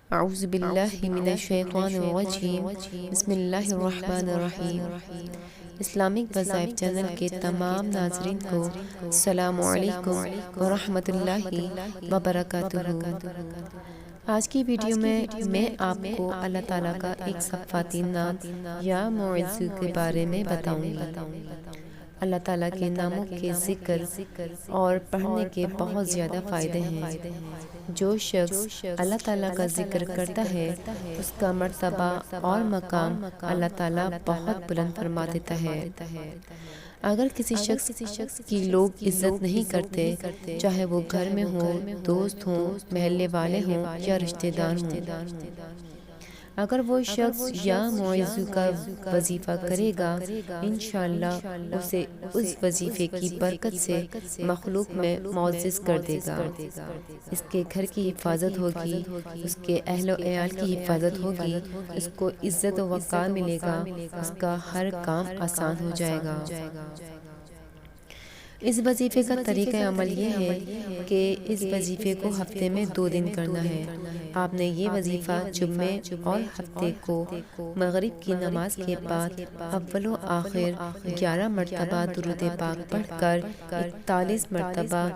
اعوذ باللہ من الشیطان الرجیم بسم اللہ الرحمن الرحیم۔ اسلامک وظائف چینل کے تمام ناظرین کو السلام علیکم ورحمۃ اللہ وبرکاتہ۔ آج کی ویڈیو میں آپ کو اللہ تعالیٰ کا ایک صفاتی نام یا معزز کے بارے میں بتاؤں گی۔ اللہ تعالیٰ کے ناموں کے ذکر اور پڑھنے کے بہت زیادہ فائدے ہیں۔ جو شخص اللہ تعالیٰ کا ذکر کرتا ہے اس کا مرتبہ اور مقام اللہ تعالیٰ بہت بلند فرما دیتا ہے۔ اگر کسی شخص کی لوگ عزت نہیں کرتے، چاہے وہ گھر میں ہوں، دوست ہوں، محلے والے ہوں یا رشتہ دار ہوں، اگر وہ شخص یا معزز کا وظیفہ کرے گا، انشاءاللہ اسے اس وظیفے کی برکت سے مخلوق میں معزز کر دے گا۔ اس کے گھر کی حفاظت ہوگی، اس کے اہل و عیال کی حفاظت ہوگی، اس کو عزت و وقار ملے گا، اس کا ہر کام آسان ہو جائے گا۔ اس وظیفے کا طریقہ عمل یہ ہے کہ اس وظیفے کو ہفتے میں 2 دن کرنا ہے۔ آپ نے یہ وظیفہ جمعے اور ہفتے کو مغرب کی نماز کے بعد اول و آخر 11 مرتبہ درود پاک پڑھ کر 41 مرتبہ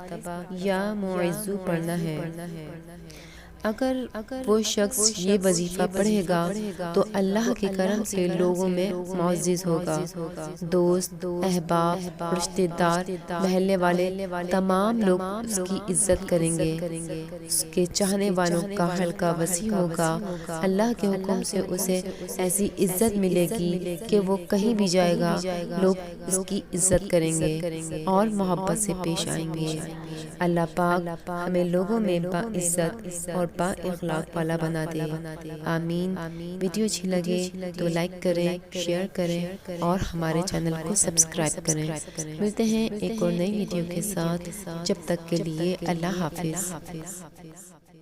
یا معزز پڑھنا ہے۔ اگر وہ شخص یہ وظیفہ پڑھے گا تو اللہ کے کرم سے لوگوں میں معزز ہوگا۔ دوست، احباب، رشتہ دار، محلے والے تمام لوگ اس کی عزت کریں گے۔ اس کے چاہنے والوں کا حلقہ وسیع ہوگا۔ اللہ کے حکم سے اسے ایسی عزت ملے گی کہ وہ کہیں بھی جائے گا، لوگ اس کی عزت کریں گے اور محبت سے پیش آئیں گے۔ اللہ پاک ہمیں لوگوں میں باعزت اور با اخلاق والا بنا دے، آمین۔ ویڈیو اچھی لگے تو لائک کریں، شیئر کریں اور ہمارے چینل کو سبسکرائب کریں۔ ملتے ہیں ایک اور نئی ویڈیو کے ساتھ، جب تک کے لیے اللہ حافظ۔